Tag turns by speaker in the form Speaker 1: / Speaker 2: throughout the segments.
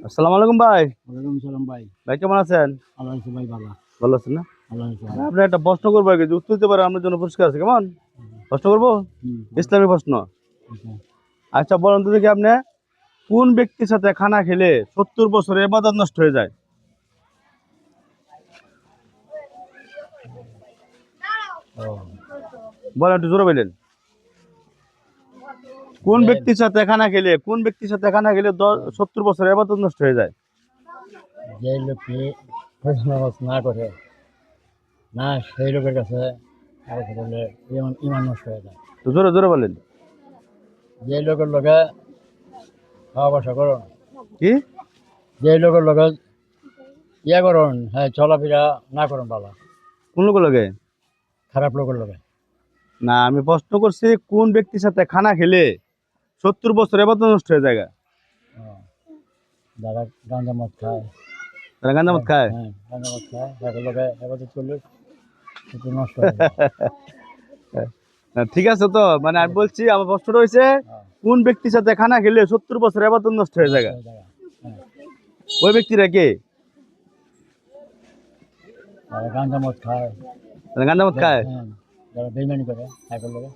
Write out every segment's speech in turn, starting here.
Speaker 1: আসসালামু আলাইকুম ভাই।
Speaker 2: ওয়ালাইকুম সালাম ভাই।
Speaker 1: ভাই কেমন আছেন?
Speaker 2: আল্লাহ হাফেজ ভাই, ভালো।
Speaker 1: ভালো আছেন না?
Speaker 2: আল্লাহ হাফেজ ভাই।
Speaker 1: আপনি একটা প্রশ্ন করবো আগে, যে উত্তর দিতে পারে আপনার জন্য পুরস্কার আছে। কেমন প্রশ্ন করবো?
Speaker 2: হুম।
Speaker 1: ইসলামী প্রশ্ন।
Speaker 2: আচ্ছা।
Speaker 1: আচ্ছা বলেন তো দেখি, আপনি কোন ব্যক্তির সাথে খানা খেলে 70 বছরে ইবাদত নষ্ট হয়ে যায়?
Speaker 2: ও,
Speaker 1: বলেন, একটু জোরে বলেন। কোন ব্যক্তির সাথে খানা খেলে 70 বছরে ইবাদত নষ্ট হয়ে যায়?
Speaker 2: যে লোকটি ফজর নামাজ না করে না, সেই লোকের কাছে আলোচনা করলে ইমান ইমান নষ্ট হয়ে যায়।
Speaker 1: তো জোরে জোরে বলেন।
Speaker 2: যে লোকের লগে খাওয়া বসা করুন,
Speaker 1: কি?
Speaker 2: যে লোকের লগে ইয়া করুন, হ্যাঁ, চলাফেরা না করুন বাবা,
Speaker 1: কোন লোক লাগে?
Speaker 2: খারাপ লোকের লগে।
Speaker 1: না, আমি প্রশ্ন করছি কোন ব্যক্তির সাথে খানা খেলে 70 বছরে ইবাদত নষ্ট হয়ে যায়?
Speaker 2: ও, যারা গাঁজা মদ খায়,
Speaker 1: তারা গাঁজা মদ খায়?
Speaker 2: হ্যাঁ, গাঁজা মদ খায়, তাদের লগে হেফাজত করলে একটু নষ্ট হয়ে যায়।
Speaker 1: না, ঠিক আছে তো, মানে আমি বলছি, আমার প্রশ্নটা হয়েছে
Speaker 2: হ্যাঁ,
Speaker 1: কোন ব্যক্তির সাথে খানা খেলে 70 বছরে ইবাদত নষ্ট হয়ে যায়?
Speaker 2: নষ্ট হয়ে যায়। হ্যাঁ,
Speaker 1: ওই ব্যক্তিরা কে?
Speaker 2: যারা গাঁজা মদ খায়,
Speaker 1: তারা গাঁজা মদ খায়?
Speaker 2: হ্যাঁ, যারা বেইমানি করে তাদের লগে।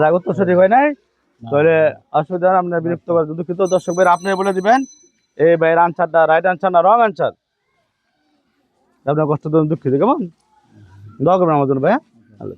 Speaker 1: রাগ তো সঠিক হয় নাই।
Speaker 2: না,
Speaker 1: তাহলে অসুবিধা নেই, আপনার বিরক্ত করার দুঃখিত। দর্শক ভাই, আপনি বলে দিবেন এই ভাইয়ের আনসারটা রাইট আনসার না রং আনসার। আপনার কষ্ট দুঃখিত। কেমন দোয়া করবেন আমার জন্য ভাই, হ্যাঁ? ভালো।